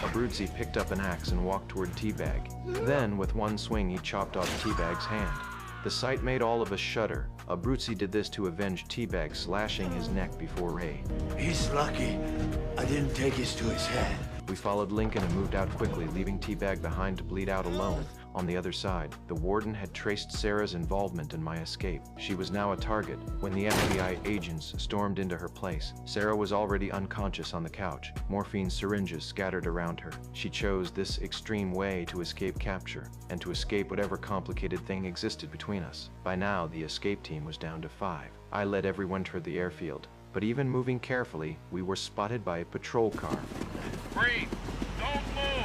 Abruzzi picked up an axe and walked toward Teabag. Then, with one swing, he chopped off Teabag's hand. The sight made all of us shudder. Abruzzi did this to avenge Teabag, slashing his neck before Ray. He's lucky I didn't take his to his head. We followed Lincoln and moved out quickly, leaving Teabag behind to bleed out alone. On the other side, the warden had traced Sarah's involvement in my escape. She was now a target. When the FBI agents stormed into her place, Sarah was already unconscious on the couch, morphine syringes scattered around her. She chose this extreme way to escape capture, and to escape whatever complicated thing existed between us. By now, the escape team was down to 5. I led everyone toward the airfield, but even moving carefully, we were spotted by a patrol car. Freeze! Don't move!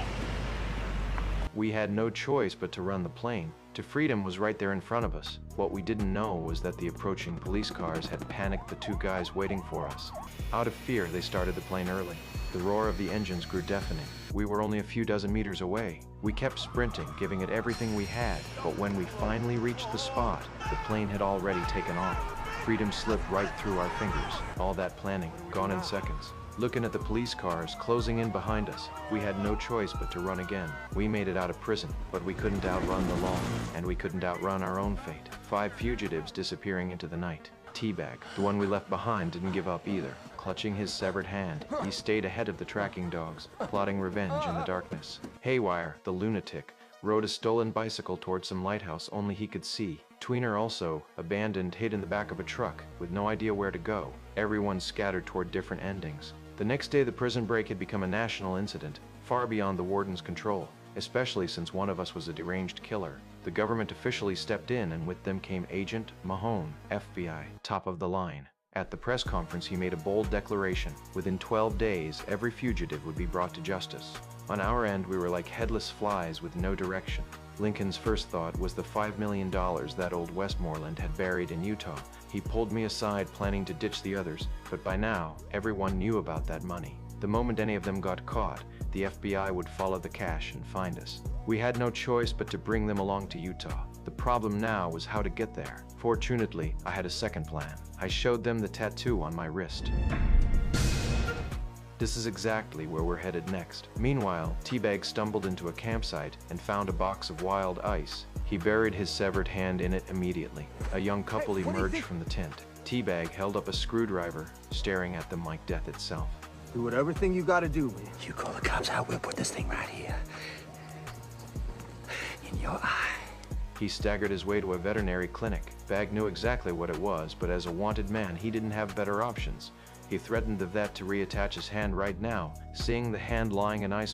We had no choice but to run the plane. To freedom was right there in front of us. What we didn't know was that the approaching police cars had panicked the 2 guys waiting for us. Out of fear, they started the plane early. The roar of the engines grew deafening. We were only a few dozen meters away. We kept sprinting, giving it everything we had, but when we finally reached the spot, the plane had already taken off. Freedom slipped right through our fingers. All that planning, gone in seconds. Looking at the police cars closing in behind us, we had no choice but to run again. We made it out of prison, but we couldn't outrun the law, and we couldn't outrun our own fate. 5 fugitives disappearing into the night. Teabag, the one we left behind, didn't give up either. Clutching his severed hand, he stayed ahead of the tracking dogs, plotting revenge in the darkness. Haywire, the lunatic, rode a stolen bicycle towards some lighthouse only he could see. Tweener also, abandoned, hid in the back of a truck, with no idea where to go. Everyone scattered toward different endings. The next day, the prison break had become a national incident, far beyond the warden's control, especially since one of us was a deranged killer. The government officially stepped in, and with them came Agent Mahone, FBI, top of the line. At the press conference, he made a bold declaration. Within 12 days, every fugitive would be brought to justice. On our end, we were like headless flies with no direction. Lincoln's first thought was the $5 million that old Westmoreland had buried in Utah. He pulled me aside, planning to ditch the others, but by now, everyone knew about that money. The moment any of them got caught, the FBI would follow the cash and find us. We had no choice but to bring them along to Utah. The problem now was how to get there. Fortunately, I had a second plan. I showed them the tattoo on my wrist. This is exactly where we're headed next. Meanwhile, Teabag stumbled into a campsite and found a box of wild ice. He buried his severed hand in it immediately. A young couple emerged from the tent. Teabag held up a screwdriver, staring at them like death itself. Do whatever thing you gotta do, man. You call the cops out, we'll put this thing right here. In your eye. He staggered his way to a veterinary clinic. Bag knew exactly what it was, but as a wanted man, he didn't have better options. He threatened the vet to reattach his hand right now, seeing the hand lying in ice